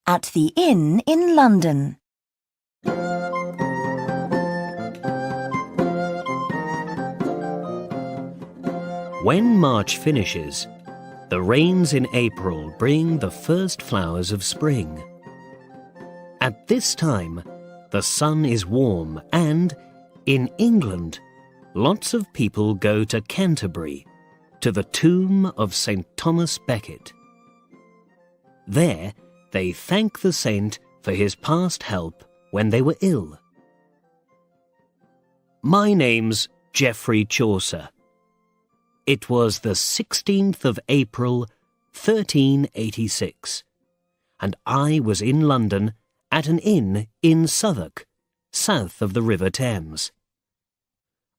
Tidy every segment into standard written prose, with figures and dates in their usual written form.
At the inn in London. When March finishes, the rains in April bring the first flowers of spring. At this time, the sun is warm and, in England, lots of people go to Canterbury, to the tomb of St. Thomas Becket. There, they thank the saint for his past help when they were ill. My name's Geoffrey Chaucer. It was the 16th of April, 1386, and I was in London at an inn in Southwark, south of the River Thames.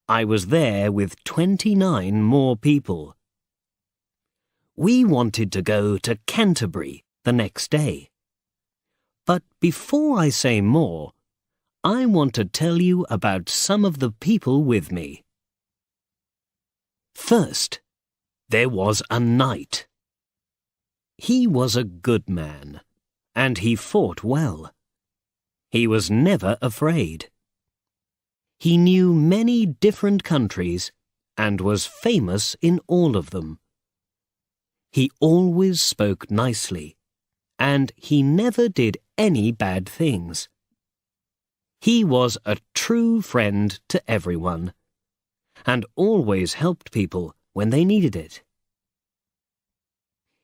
I was there with 29 more people. We wanted to go to Canterbury the next day. But before I say more, I want to tell you about some of the people with me. First, there was a knight. He was a good man, and he fought well. He was never afraid. He knew many different countries and was famous in all of them. He always spoke nicely, and he never did any bad things. He was a true friend to everyone, and always helped people when they needed it.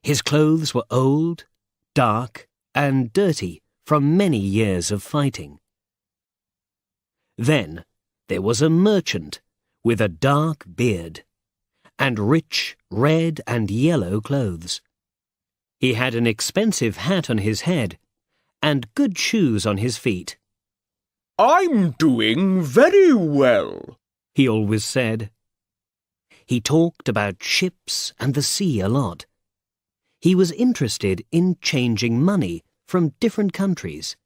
His clothes were old, dark, and dirty from many years of fighting. Then there was a merchant with a dark beard and rich red and yellow clothes. He had an expensive hat on his head and good shoes on his feet. "I'm doing very well," he always said. He talked about ships and the sea a lot. He was interested in changing money from different countries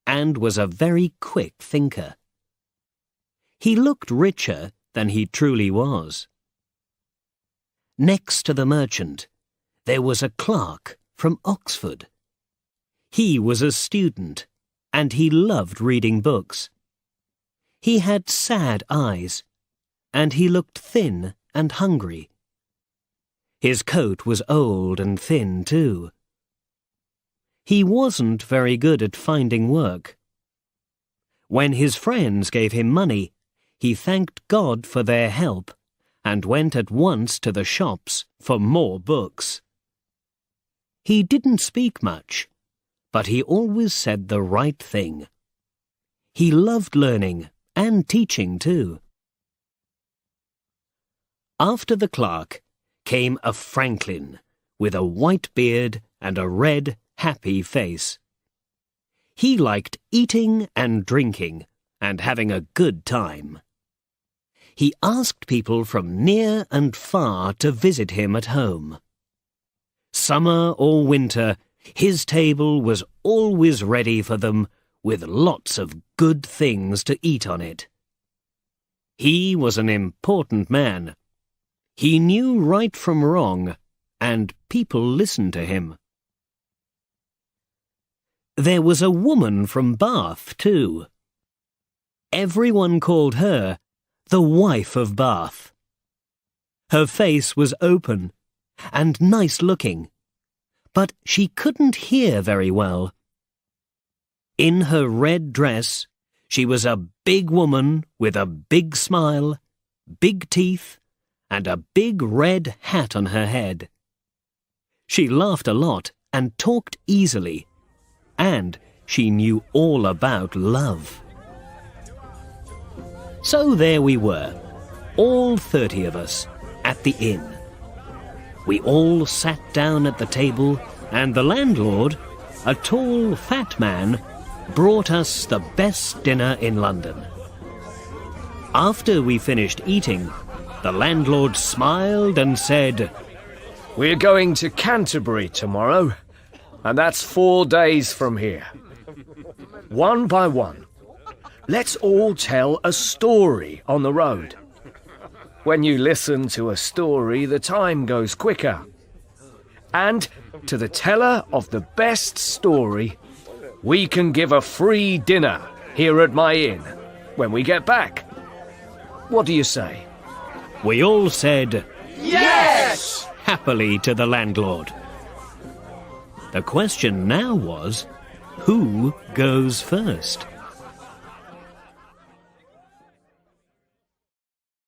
and was a very quick thinker. He looked richer than he truly was. Next to the merchant, there was a clerk from Oxford. He was a student, and he loved reading books. He had sad eyes, and he looked thin and hungry. His coat was old and thin, too. He wasn't very good at finding work. When his friends gave him money, he thanked God for their help and went at once to the shops for more books. He didn't speak much, but he always said the right thing. He loved learning and teaching too. After the clerk came a franklin with a white beard and a red, happy face. He liked eating and drinking and having a good time. He asked people from near and far to visit him at home. Summer or winter, his table was always ready for them with lots of good things to eat on it. He was an important man. He knew right from wrong, and people listened to him. There was a woman from Bath, too. Everyone called her the wife of Bath. Her face was open and nice-looking, but she couldn't hear very well. In her red dress, she was a big woman with a big smile, big teeth, and a big red hat on her head. She laughed a lot and talked easily, and she knew all about love. So there we were, all 30 of us, at the inn. We all sat down at the table, and the landlord, a tall, fat man, brought us the best dinner in London. After we finished eating, the landlord smiled and said, "We're going to Canterbury tomorrow, and that's 4 days from here. One by one, let's all tell a story on the road. When you listen to a story, the time goes quicker. And to the teller of the best story, we can give a free dinner here at my inn when we get back. What do you say? We all said Yes! happily to the landlord. The question now was, who goes first?